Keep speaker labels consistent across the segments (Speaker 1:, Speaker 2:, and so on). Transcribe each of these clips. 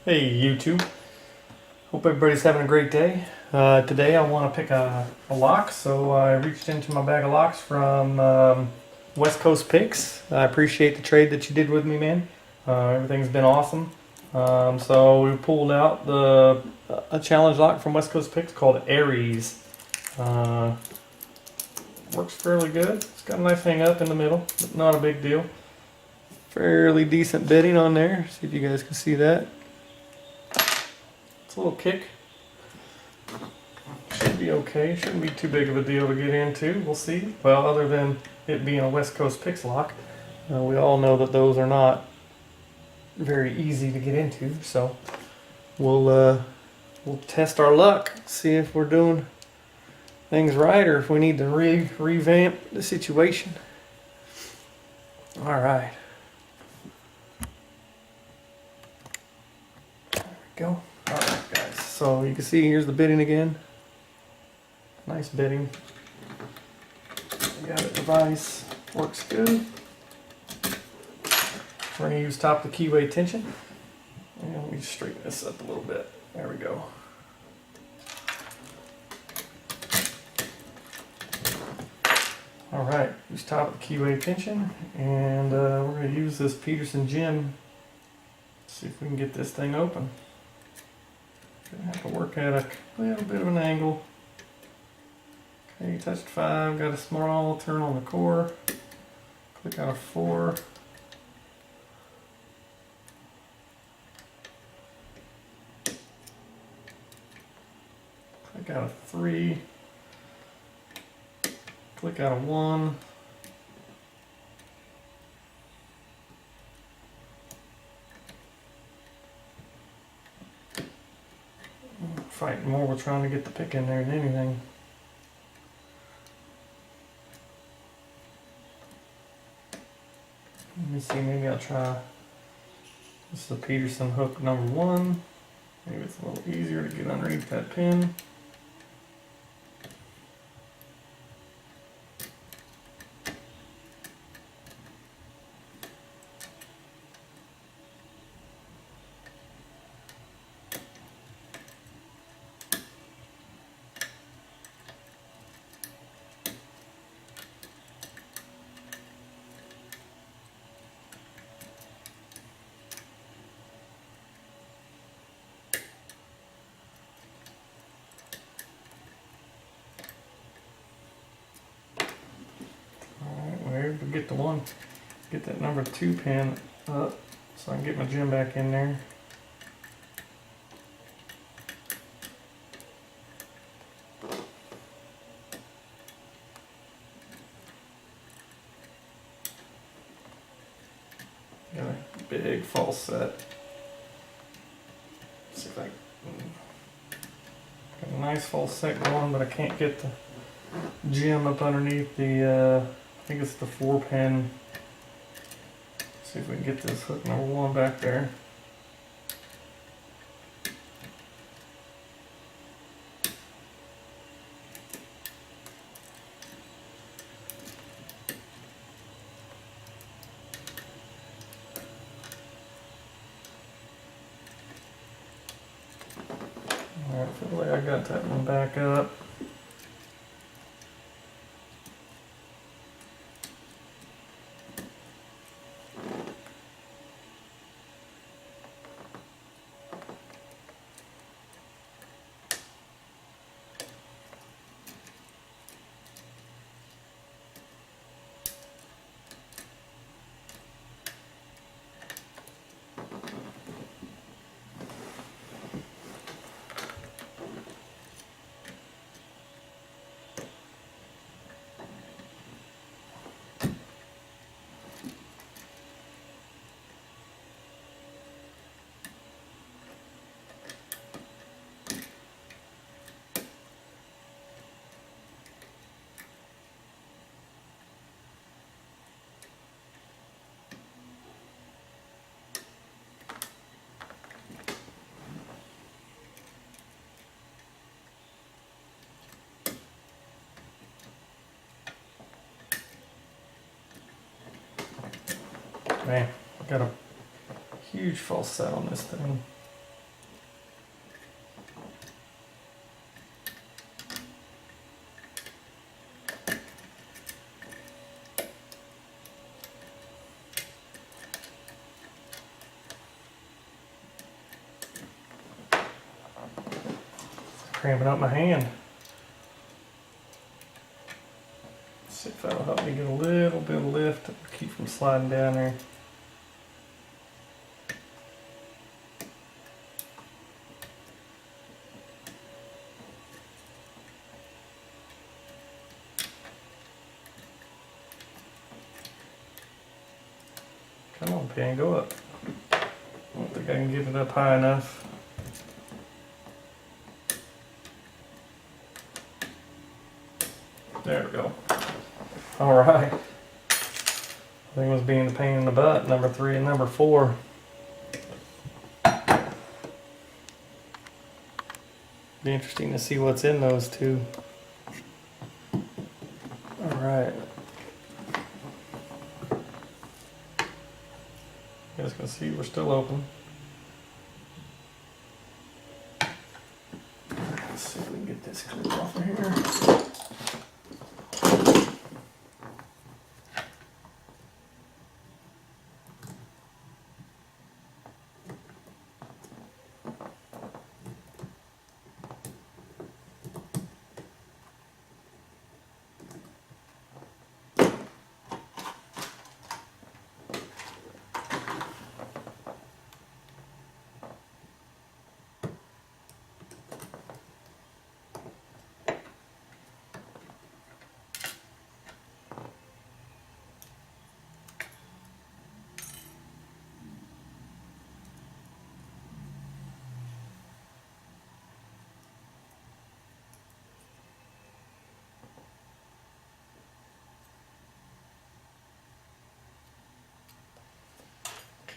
Speaker 1: Hey YouTube, hope everybody's having a great day. Today I want to pick a lock, so I reached into my bag of locks from West Coast Picks. I appreciate the trade that you did with me, man. Everything's been awesome. So we pulled out a challenge lock from West Coast Picks called Aries. Works fairly good. It's got a nice hang up in the middle, but not a big deal. Fairly decent bitting on there. See if you guys can see that. It's a little kick. Should be okay. Shouldn't be too big of a deal to get into. We'll see. Well, other than it being a West Coast Picks lock, we all know that those are not very easy to get into. So we'll test our luck, see if we're doing things right or if we need to revamp the situation. All right. There we go. All right, guys. So you can see here's the bitting again. Nice bitting. Got it device. Works good. We're going to use top of the keyway tension. And let me straighten this up a little bit. There we go. Alright, use top of the keyway tension. And we're going to use this Peterson gem. See if we can get this thing open. Gonna have to work at a little bit of an angle. Okay, touched 5, got a small turn on the core. Click out a 4. Click out a 3. Click out a 1. Fighting more with trying to get the pick in there than anything. Let me see, maybe I'll try, this is the Peterson hook number 1. Maybe it's a little easier to get underneath that pin. To get that number 2 pin up so I can get my gem back in there. Got a big false set. Let's see if I got a nice false set going, but I can't get the gem up underneath the I think it's the 4 pin. See if we can get this hook number 1 back there. Alright, I feel like I got that one back up. Man, got a huge false set on this thing. cramping up my hand. See if that'll help me get a little bit of lift to keep from sliding down there. Come on, Pan, go up. I don't think I can get it up high enough. There we go. All right. I think it was being the pain in the butt, number 3 and number 4. Be interesting to see what's in those two. All right. You guys can see we're still open. Let's see if we can get this clip off of here.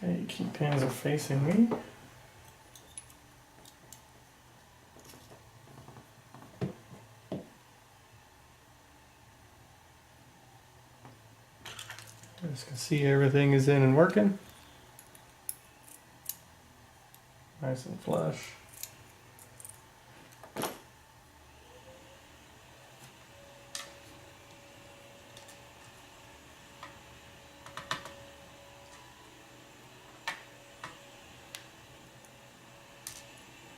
Speaker 1: Okay, key pins are facing me. You guys can see everything is in and working. Nice and flush.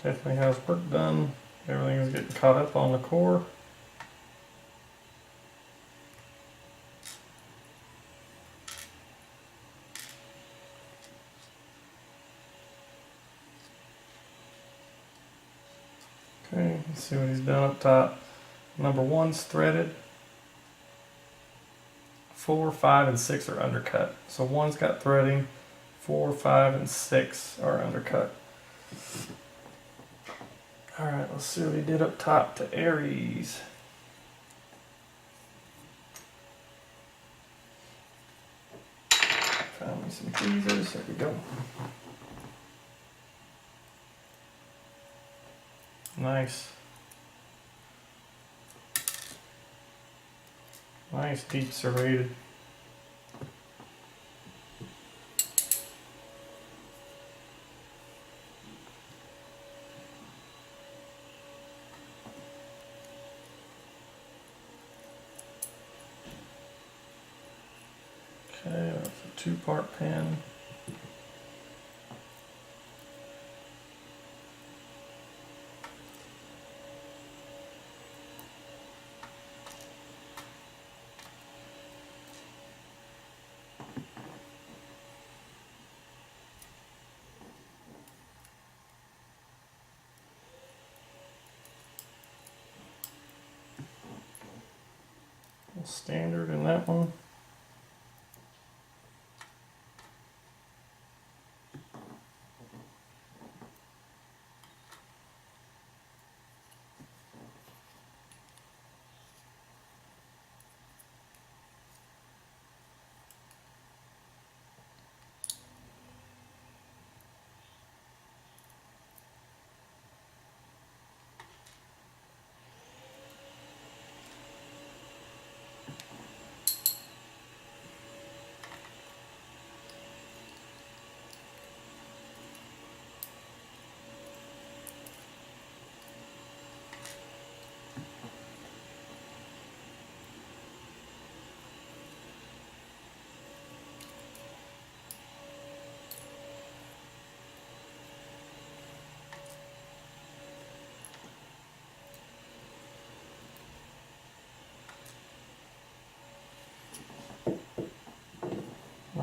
Speaker 1: Definitely has work done. Everything is getting caught up on the core. Okay, let's see what he's done up top. Number 1's threaded. 4, 5, and 6 are undercut. So 1's got threading, 4, 5, and 6 are undercut. Alright, let's see what he did up top to Aries. Found me some tweezers, there we go. Nice. Nice deep serrated. Okay, that's a 2-part pin. Standard in that one.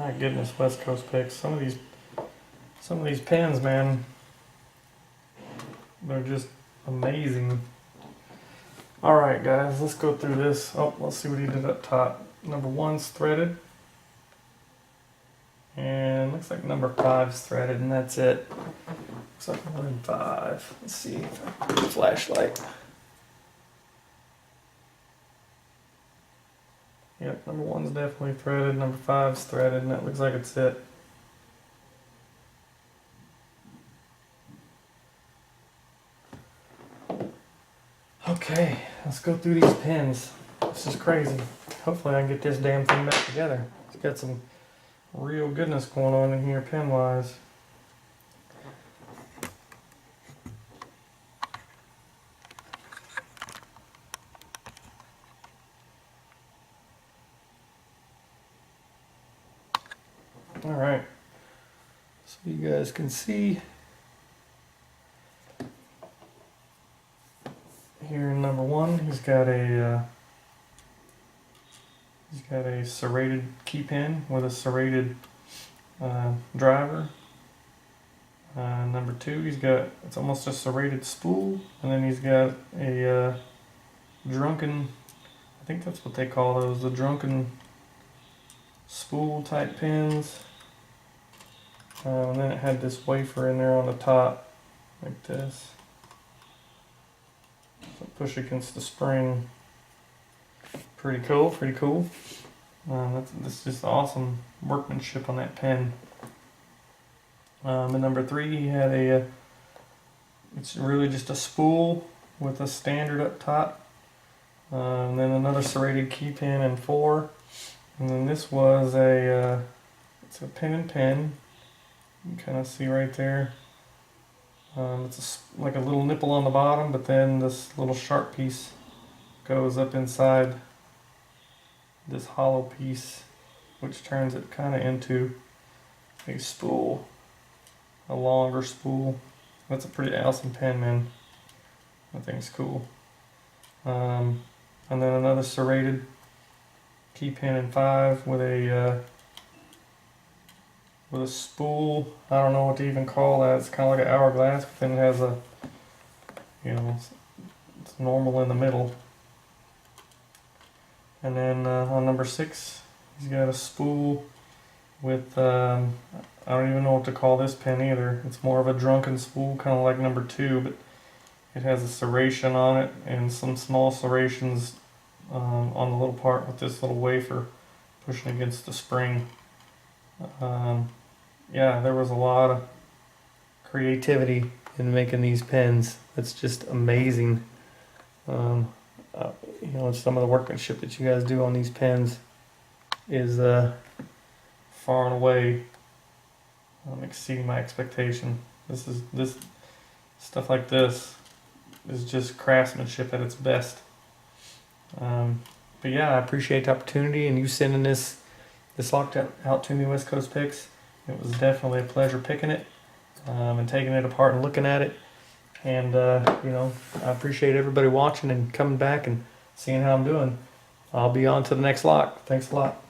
Speaker 1: My goodness, West Coast picks. Some of these pens, man, they're just amazing. All right, guys, let's go through this. Oh, let's see what he did up top. Number 1's threaded, and looks like number 5's threaded, and that's it. Looks like 1 and 5. Let's see if I can get a flashlight. Yep, number 1's definitely threaded, number 5's threaded, and that looks like it's it. Okay, let's go through these pens. This is crazy. Hopefully I can get this damn thing back together. It's got some real goodness going on in here pen-wise. Alright, so you guys can see here in number 1, he's got a serrated key pen with a serrated driver. Number 2, it's almost a serrated spool, and then he's got a drunken, I think that's what they call those, the drunken spool type pens. And then it had this wafer in there on the top, like this. So push against the spring. Pretty cool, pretty cool. That's just awesome workmanship on that pen. And number 3, he had it's really just a spool with a standard up top. And then another serrated key pen in 4. And then this was it's a pen and pen. You can kind of see right there. It's like a little nipple on the bottom, but then this little sharp piece goes up inside this hollow piece, which turns it kind of into a spool, a longer spool. That's a pretty awesome pen, man. That thing's cool. And then another serrated key pen in 5 with a spool. I don't know what to even call that. It's kind of like an hourglass, but then it has it's normal in the middle. And then on number 6, he's got a spool with, I don't even know what to call this pen either. It's more of a drunken spool, kind of like number 2, but it has a serration on it and some small serrations on the little part with this little wafer pushing against the spring. Yeah, there was a lot of creativity in making these pens. That's just amazing. Some of the workmanship that you guys do on these pens is far and away exceeding my expectation. This stuff like this is just craftsmanship at its best. But yeah, I appreciate the opportunity and you sending this locked out to me, West Coast Picks. It was definitely a pleasure picking it and taking it apart and looking at it. And I appreciate everybody watching and coming back and seeing how I'm doing. I'll be on to the next lock. Thanks a lot.